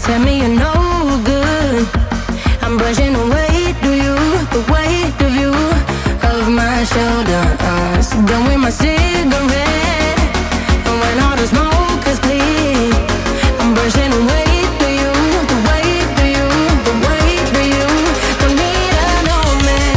tell me you're no good. I'm brushing the weight of you, the weight of you, of my shoulders. Done with my cigarette, and when all the smoke is clear, I'm brushing the weight of you, the weight of you, the weight of you. Don't need another man.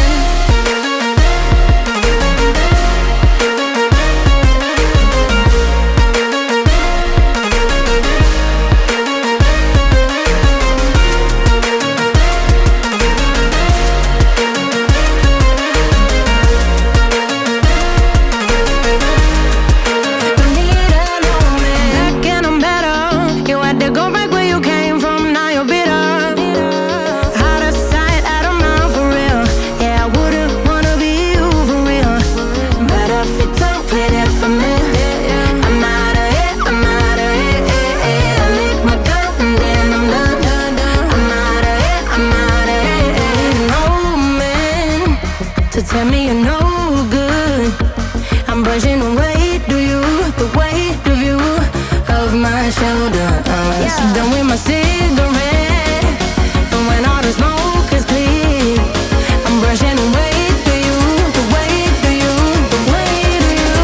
Tell me you're no good. I'm brushing the weight of you, the weight of you, of my shoulders. Done with my cigarette, and when all the smoke is clear, I'm brushing the weight of you, the weight of you, the weight of you.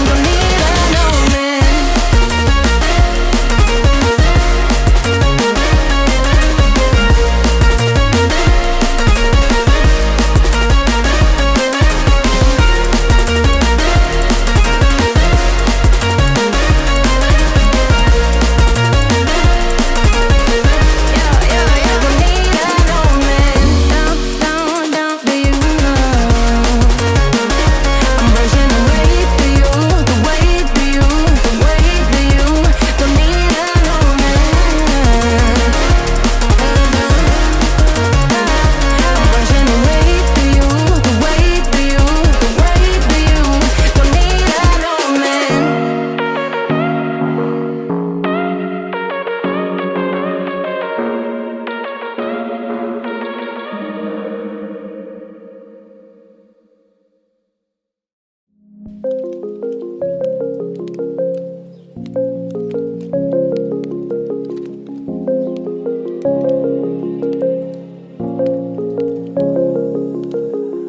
Don't need another man.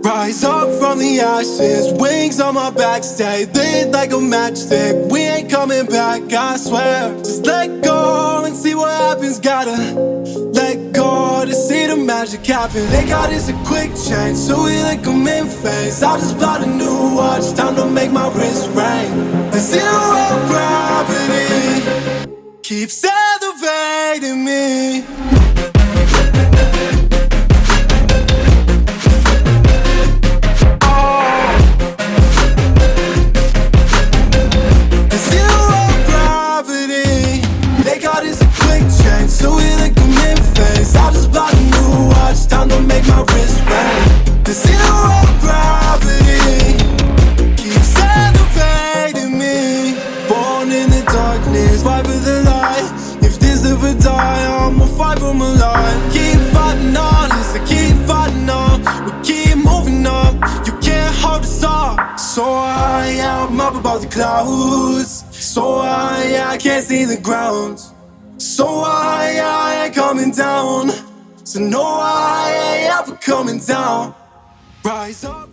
Rise up from the ashes, wings on my back, stay lit like a matchstick. We ain't coming back, I swear. Just let go and see what happens. Gotta let go to see the magic happen. They got us a quick change, so we like them in phase. I just bought a new watch, time to make my wrist ring. The zero gravity keeps elevating me. So we like them in phase. I just bought a new watch, time to make my wrist ring. The zero gravity keeps elevating me. Born in the darkness, fight for the light. If this ever die, I'ma fight for my life. Keep fighting on, yes, I keep fighting on. We keep moving up, you can't hold us up. So high, I'm up above the clouds. So high, I can't see the ground. So I ain't coming down. So no, I ain't ever coming down. Rise up.